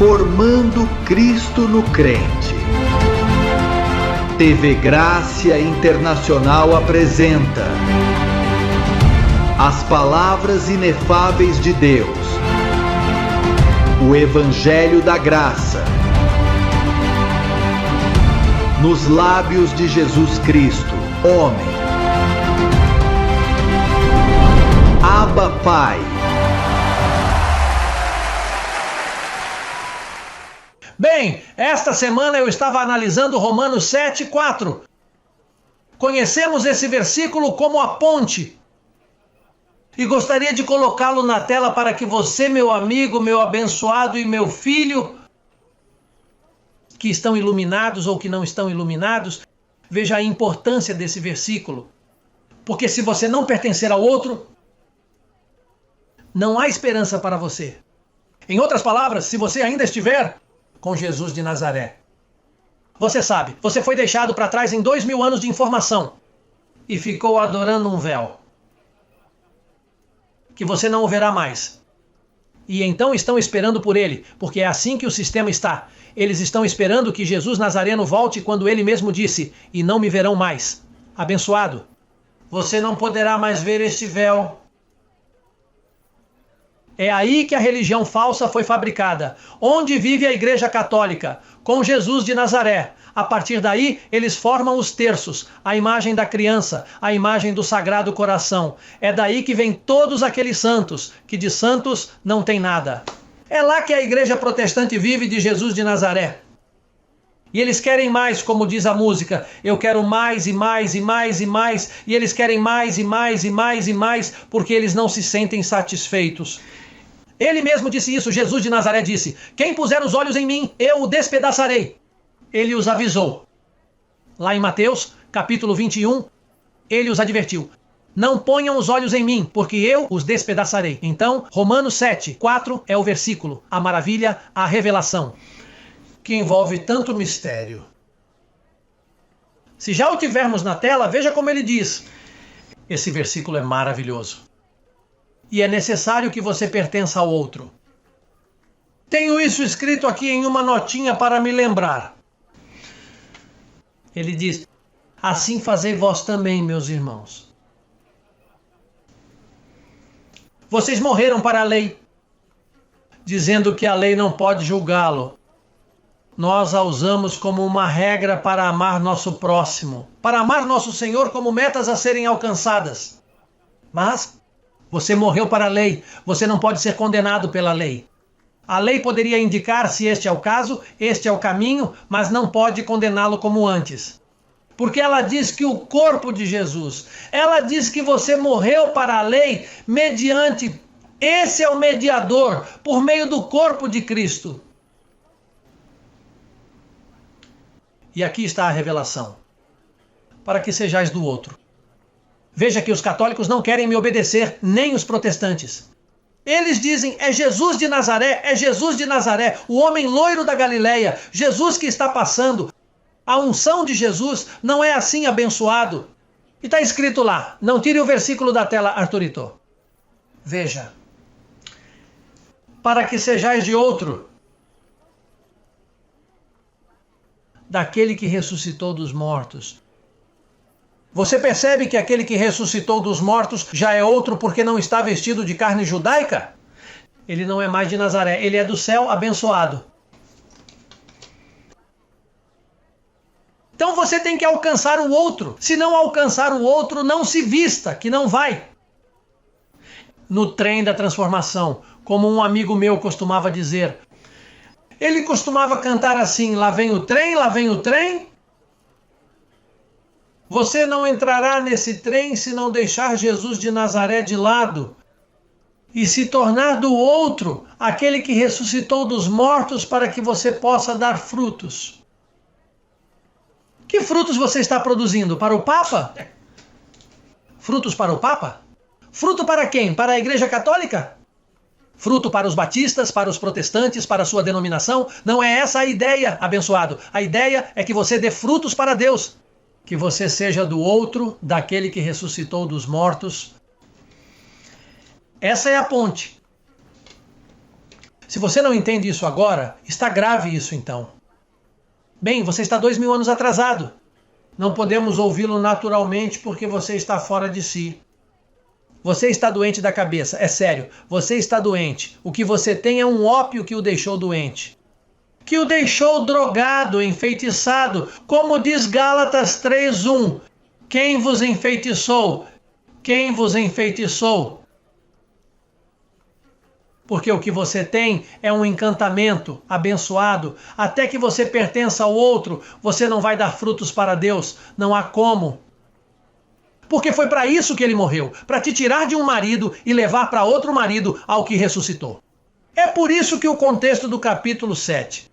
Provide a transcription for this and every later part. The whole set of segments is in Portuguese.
Formando Cristo no Crente. TV Grácia Internacional apresenta as palavras inefáveis de Deus, o Evangelho da Graça, nos lábios de Jesus Cristo, homem. Abba, Pai. Bem, esta semana eu estava analisando Romanos 7:4. Conhecemos esse versículo como a ponte. E gostaria de colocá-lo na tela para que você, meu amigo, meu abençoado e meu filho, que estão iluminados ou que não estão iluminados, veja a importância desse versículo. Porque se você não pertencer ao outro, não há esperança para você. Em outras palavras, se você ainda estiver com Jesus de Nazaré, você sabe, você foi deixado para trás em 2000 anos de informação e ficou adorando um véu que você não o verá mais. E então estão esperando por ele, porque é assim que o sistema está. Eles estão esperando que Jesus Nazareno volte quando ele mesmo disse: e não me verão mais. Abençoado, você não poderá mais ver este véu. É aí que a religião falsa foi fabricada. Onde vive a Igreja Católica? Com Jesus de Nazaré. A partir daí, eles formam os terços, a imagem da criança, a imagem do Sagrado Coração. É daí que vem todos aqueles santos, que de santos não tem nada. É lá que a Igreja Protestante vive de Jesus de Nazaré. E eles querem mais, como diz a música. Eu quero mais e mais e mais e mais. E eles querem mais e mais e mais e mais, porque eles não se sentem satisfeitos. Ele mesmo disse isso, Jesus de Nazaré disse: quem puser os olhos em mim, eu o despedaçarei. Ele os avisou. Lá em Mateus, capítulo 21, ele os advertiu: não ponham os olhos em mim, porque eu os despedaçarei. Então, Romanos 7:4 é o versículo, a maravilha, a revelação, que envolve tanto mistério. Se já o tivermos na tela, veja como ele diz. Esse versículo é maravilhoso. E é necessário que você pertença ao outro. Tenho isso escrito aqui em uma notinha para me lembrar. Ele diz: assim fazei vós também, meus irmãos. Vocês morreram para a lei, dizendo que a lei não pode julgá-lo. Nós a usamos como uma regra para amar nosso próximo, para amar nosso Senhor como metas a serem alcançadas. Mas você morreu para a lei, você não pode ser condenado pela lei. A lei poderia indicar se este é o caso, este é o caminho, mas não pode condená-lo como antes. Porque ela diz que o corpo de Jesus, ela diz que você morreu para a lei mediante, esse é o mediador, por meio do corpo de Cristo. E aqui está a revelação, para que sejais do outro. Veja que os católicos não querem me obedecer, nem os protestantes. Eles dizem: é Jesus de Nazaré, é Jesus de Nazaré, o homem loiro da Galileia, Jesus que está passando. A unção de Jesus não é assim, abençoado. E está escrito lá, não tire o versículo da tela, Arthurito. Veja: para que sejais de outro, daquele que ressuscitou dos mortos. Você percebe que aquele que ressuscitou dos mortos já é outro porque não está vestido de carne judaica? Ele não é mais de Nazaré, ele é do céu, abençoado. Então você tem que alcançar o outro. Se não alcançar o outro, não se vista, que não vai. No trem da transformação, como um amigo meu costumava dizer, ele costumava cantar assim: lá vem o trem, lá vem o trem. Você não entrará nesse trem se não deixar Jesus de Nazaré de lado e se tornar do outro, aquele que ressuscitou dos mortos, para que você possa dar frutos. Que frutos você está produzindo? Para o Papa? Frutos para o Papa? Fruto para quem? Para a Igreja Católica? Fruto para os batistas, para os protestantes, para a sua denominação? Não é essa a ideia, abençoado. A ideia é que você dê frutos para Deus. Que você seja do outro, daquele que ressuscitou dos mortos. Essa é a ponte. Se você não entende isso agora, está grave isso então. Bem, você está 2000 anos atrasado. Não podemos ouvi-lo naturalmente porque você está fora de si. Você está doente da cabeça, é sério, você está doente. O que você tem é um ópio que o deixou doente. Que o deixou drogado, enfeitiçado, como diz Gálatas 3:1. Quem vos enfeitiçou? Quem vos enfeitiçou? Porque o que você tem é um encantamento abençoado. Até que você pertença ao outro, você não vai dar frutos para Deus. Não há como. Porque foi para isso que ele morreu. Para te tirar de um marido e levar para outro marido ao que ressuscitou. É por isso que o contexto do capítulo 7.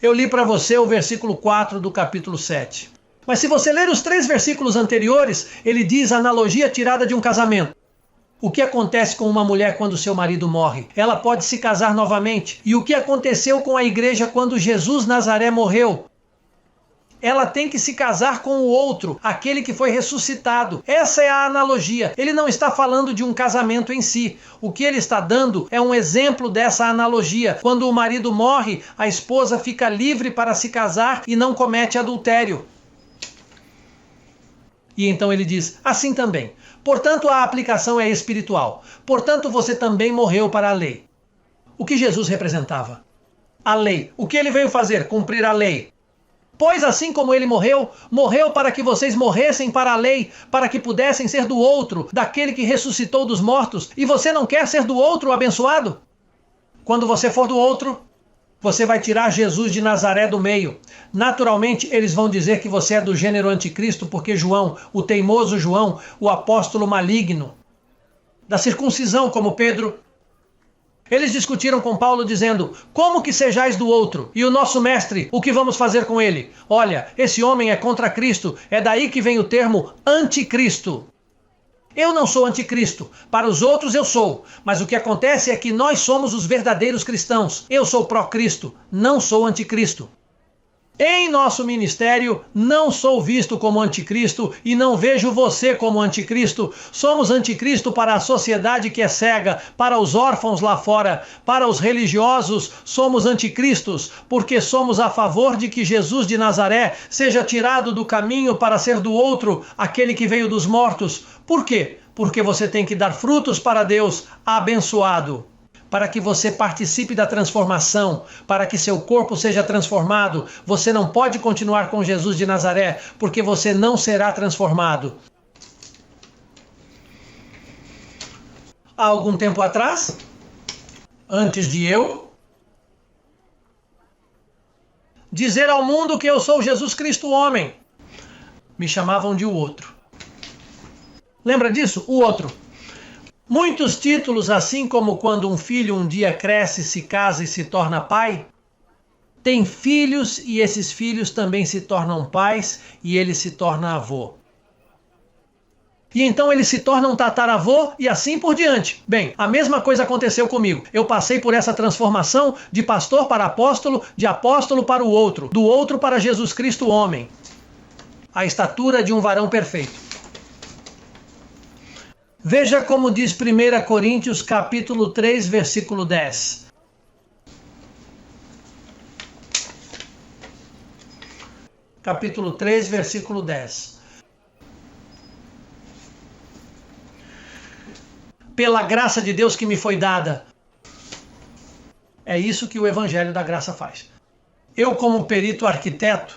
Eu li para você o versículo 4 do capítulo 7. Mas se você ler os 3 versículos anteriores, ele diz a analogia tirada de um casamento. O que acontece com uma mulher quando seu marido morre? Ela pode se casar novamente. E o que aconteceu com a igreja quando Jesus Nazaré morreu? Ela tem que se casar com o outro, aquele que foi ressuscitado. Essa é a analogia. Ele não está falando de um casamento em si. O que ele está dando é um exemplo dessa analogia. Quando o marido morre, a esposa fica livre para se casar e não comete adultério. E então ele diz, assim também. Portanto, a aplicação é espiritual. Portanto, você também morreu para a lei. O que Jesus representava? A lei. O que ele veio fazer? Cumprir a lei. Pois assim como ele morreu, morreu para que vocês morressem para a lei, para que pudessem ser do outro, daquele que ressuscitou dos mortos. E você não quer ser do outro abençoado? Quando você for do outro, você vai tirar Jesus de Nazaré do meio. Naturalmente, eles vão dizer que você é do gênero anticristo, porque João, o teimoso João, o apóstolo maligno, da circuncisão como Pedro, eles discutiram com Paulo dizendo, como que sejais do outro? E o nosso mestre, o que vamos fazer com ele? Olha, esse homem é contra Cristo, é daí que vem o termo anticristo. Eu não sou anticristo, para os outros eu sou, mas o que acontece é que nós somos os verdadeiros cristãos. Eu sou pró-Cristo, não sou anticristo. Em nosso ministério, não sou visto como anticristo e não vejo você como anticristo. Somos anticristo para a sociedade que é cega, para os órfãos lá fora, para os religiosos, somos anticristos, porque somos a favor de que Jesus de Nazaré seja tirado do caminho para ser do outro, aquele que veio dos mortos. Por quê? Porque você tem que dar frutos para Deus, abençoado. Para que você participe da transformação, para que seu corpo seja transformado, você não pode continuar com Jesus de Nazaré, porque você não será transformado. Há algum tempo atrás, antes de eu dizer ao mundo que eu sou Jesus Cristo homem, me chamavam de o outro. Lembra disso? O outro. Muitos títulos, assim como quando um filho um dia cresce, se casa e se torna pai, tem filhos e esses filhos também se tornam pais e ele se torna avô. E então ele se torna um tataravô e assim por diante. Bem, a mesma coisa aconteceu comigo. Eu passei por essa transformação de pastor para apóstolo, de apóstolo para o outro, do outro para Jesus Cristo homem. A estatura de um varão perfeito. Veja como diz 1 Coríntios capítulo 3, versículo 10. Capítulo 3, versículo 10. Pela graça de Deus que me foi dada. É isso que o Evangelho da Graça faz. Eu, como perito arquiteto,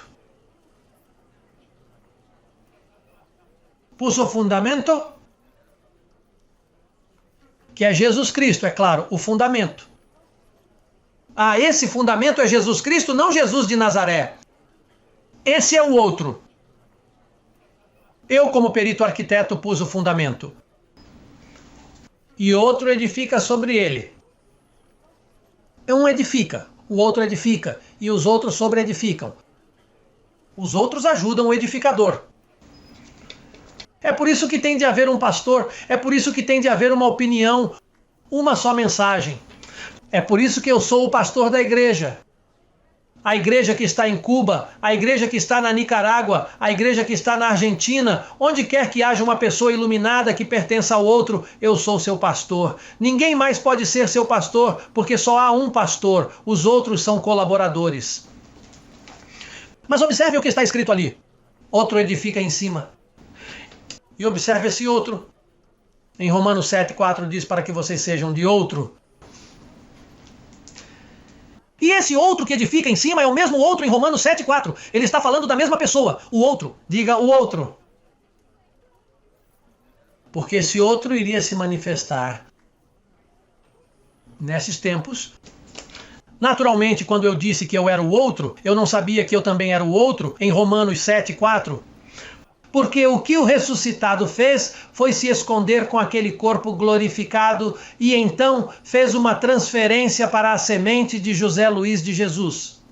pus o fundamento, que é Jesus Cristo, é claro, o fundamento. Ah, esse fundamento é Jesus Cristo, não Jesus de Nazaré. Esse é o outro. Eu, como perito arquiteto, pus o fundamento. E outro edifica sobre ele. Um edifica, o outro edifica, e os outros sobreedificam. Os outros ajudam o edificador. É por isso que tem de haver um pastor, é por isso que tem de haver uma opinião, uma só mensagem. É por isso que eu sou o pastor da igreja. a igreja que está em Cuba, a igreja que está na Nicarágua, a igreja que está na Argentina, onde quer que haja uma pessoa iluminada que pertença ao outro, eu sou seu pastor. Ninguém mais pode ser seu pastor, porque só há um pastor, os outros são colaboradores. Mas observe o que está escrito ali. Outro edifica em cima. E observe esse outro. Em Romanos 7,4 diz para que vocês sejam de outro. E esse outro que edifica em cima é o mesmo outro em Romanos 7,4. Ele está falando da mesma pessoa. O outro. Diga o outro. Porque esse outro iria se manifestar nesses tempos. Naturalmente, quando eu disse que eu era o outro, eu não sabia que eu também era o outro em Romanos 7,4. Porque o que o ressuscitado fez foi se esconder com aquele corpo glorificado e então fez uma transferência para a semente de José Luiz de Jesus.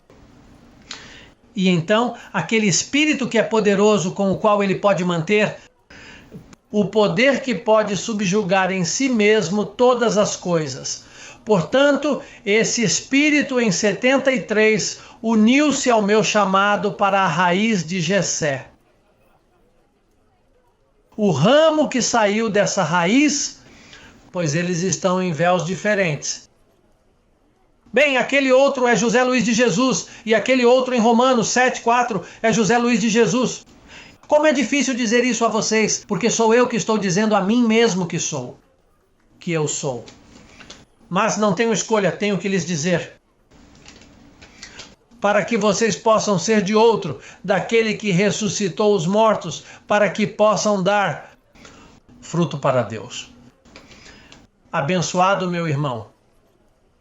E então, aquele espírito que é poderoso com o qual ele pode manter, o poder que pode subjugar em si mesmo todas as coisas. Portanto, esse espírito em 73 uniu-se ao meu chamado para a raiz de Jessé. O ramo que saiu dessa raiz, pois eles estão em véus diferentes. Bem, aquele outro é José Luiz de Jesus, e aquele outro em Romanos 7,4 é José Luiz de Jesus. Como é difícil dizer isso a vocês, porque sou eu que estou dizendo a mim mesmo que eu sou. Mas não tenho escolha, tenho que lhes dizer. Para que vocês possam ser de outro, daquele que ressuscitou os mortos, para que possam dar fruto para Deus. Abençoado meu irmão.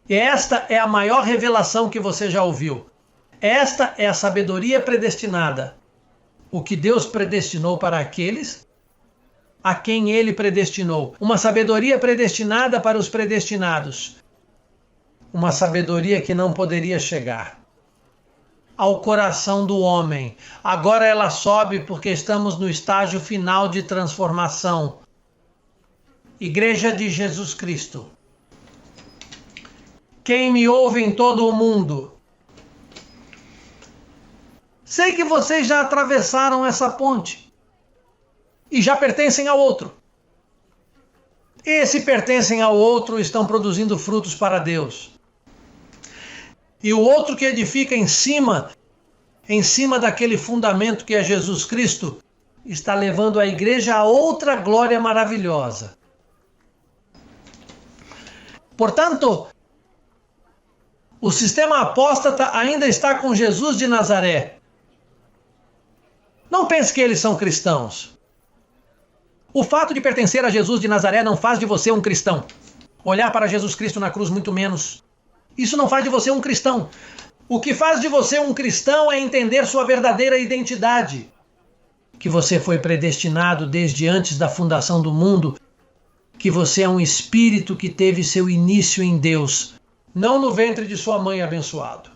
E esta é a maior revelação que você já ouviu. Esta é a sabedoria predestinada. O que Deus predestinou para aqueles a quem Ele predestinou. Uma sabedoria predestinada para os predestinados. Uma sabedoria que não poderia chegar ao coração do homem. Agora ela sobe porque estamos no estágio final de transformação. Igreja de Jesus Cristo. Quem me ouve em todo o mundo. Sei que vocês já atravessaram essa ponte e já pertencem ao outro. E se pertencem ao outro, estão produzindo frutos para Deus. E o outro que edifica em cima daquele fundamento que é Jesus Cristo, está levando a igreja a outra glória maravilhosa. Portanto, o sistema apóstata ainda está com Jesus de Nazaré. Não pense que eles são cristãos. O fato de pertencer a Jesus de Nazaré não faz de você um cristão. Olhar para Jesus Cristo na cruz, muito menos. Isso não faz de você um cristão. O que faz de você um cristão é entender sua verdadeira identidade. Que você foi predestinado desde antes da fundação do mundo. Que você é um espírito que teve seu início em Deus, não no ventre de sua mãe abençoado.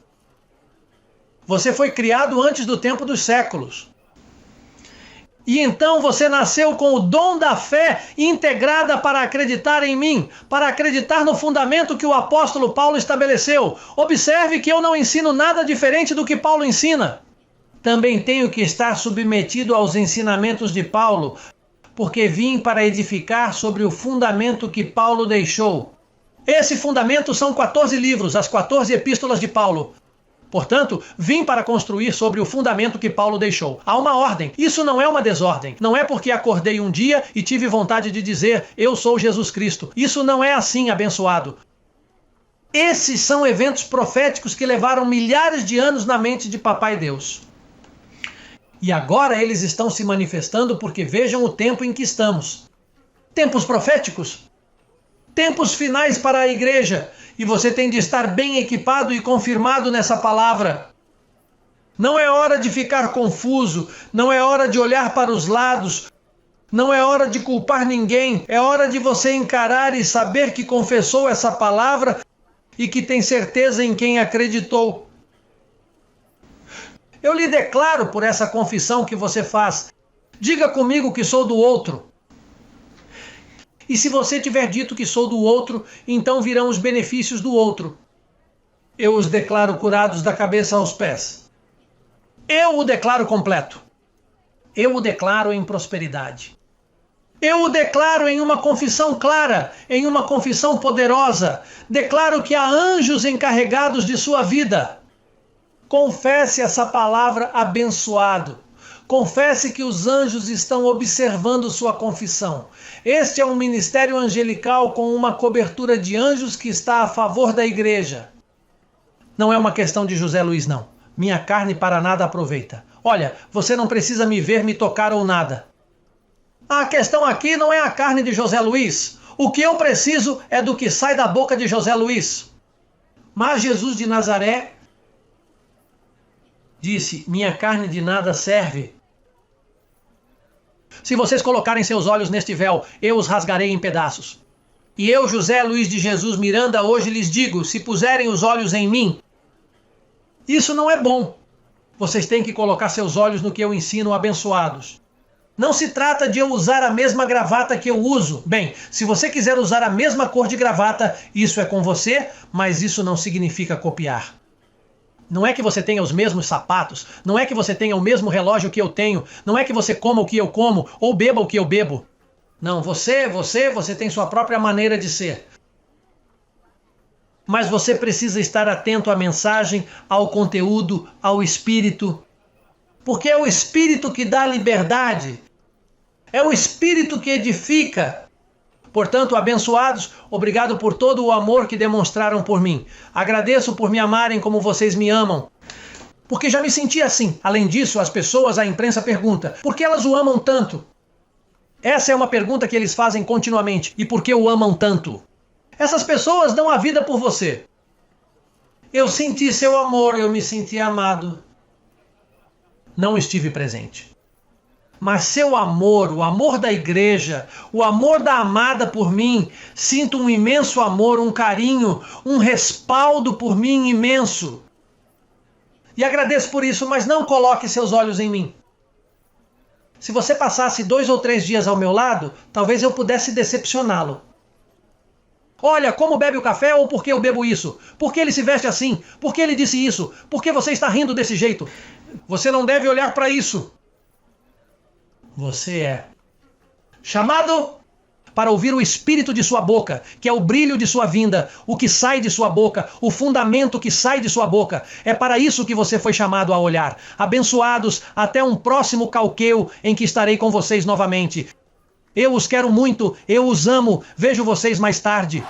Você foi criado antes do tempo dos séculos. E então você nasceu com o dom da fé integrada para acreditar em mim, para acreditar no fundamento que o apóstolo Paulo estabeleceu. Observe que eu não ensino nada diferente do que Paulo ensina. Também tenho que estar submetido aos ensinamentos de Paulo, porque vim para edificar sobre o fundamento que Paulo deixou. Esse fundamento são 14 livros, as 14 epístolas de Paulo. Portanto, vim para construir sobre o fundamento que Paulo deixou. Há uma ordem. Isso não é uma desordem. Não é porque acordei um dia e tive vontade de dizer, eu sou Jesus Cristo. Isso não é assim, abençoado. Esses são eventos proféticos que levaram milhares de anos na mente de Papai Deus. E agora eles estão se manifestando porque vejam o tempo em que estamos. Tempos proféticos. Tempos finais para a igreja. E você tem de estar bem equipado e confirmado nessa palavra. Não é hora de ficar confuso, não é hora de olhar para os lados, não é hora de culpar ninguém, é hora de você encarar e saber que confessou essa palavra e que tem certeza em quem acreditou. Eu lhe declaro por essa confissão que você faz, diga comigo que sou do outro. E se você tiver dito que sou do outro, então virão os benefícios do outro. Eu os declaro curados da cabeça aos pés. Eu o declaro completo. Eu o declaro em prosperidade. Eu o declaro em uma confissão clara, em uma confissão poderosa. Declaro que há anjos encarregados de sua vida. Confesse essa palavra abençoado. Confesse que os anjos estão observando sua confissão. Este é um ministério angelical com uma cobertura de anjos que está a favor da igreja. Não é uma questão de José Luiz, não. Minha carne para nada aproveita. Olha, você não precisa me ver, me tocar ou nada. A questão aqui não é a carne de José Luiz. O que eu preciso é do que sai da boca de José Luiz. Mas Jesus de Nazaré disse: minha carne de nada serve. Se vocês colocarem seus olhos neste véu, eu os rasgarei em pedaços. E eu, José Luiz de Jesus Miranda, hoje lhes digo, se puserem os olhos em mim, isso não é bom. Vocês têm que colocar seus olhos no que eu ensino, abençoados. Não se trata de eu usar a mesma gravata que eu uso. Bem, se você quiser usar a mesma cor de gravata, isso é com você, mas isso não significa copiar. Não é que você tenha os mesmos sapatos, não é que você tenha o mesmo relógio que eu tenho, não é que você coma o que eu como ou beba o que eu bebo. Não, você tem sua própria maneira de ser. Mas você precisa estar atento à mensagem, ao conteúdo, ao espírito. Porque é o espírito que dá liberdade. É o espírito que edifica. Portanto, abençoados, obrigado por todo o amor que demonstraram por mim. Agradeço por me amarem como vocês me amam. Porque já me senti assim. Além disso, as pessoas, a imprensa pergunta, por que elas o amam tanto? Essa é uma pergunta que eles fazem continuamente. E por que o amam tanto? Essas pessoas dão a vida por você. Eu senti seu amor, eu me senti amado. Não estive presente. Mas seu amor, o amor da igreja, o amor da amada por mim, sinto um imenso amor, um carinho, um respaldo por mim imenso. E agradeço por isso, mas não coloque seus olhos em mim. Se você passasse 2 ou 3 dias ao meu lado, talvez eu pudesse decepcioná-lo. Olha, como bebe o café ou por que eu bebo isso? Por que ele se veste assim? Por que ele disse isso? Por que você está rindo desse jeito? Você não deve olhar para isso. Você é chamado para ouvir o espírito de sua boca, que é o brilho de sua vinda, o que sai de sua boca, o fundamento que sai de sua boca. É para isso que você foi chamado a olhar. Abençoados, até um próximo calqueu em que estarei com vocês novamente. Eu os quero muito, eu os amo, vejo vocês mais tarde.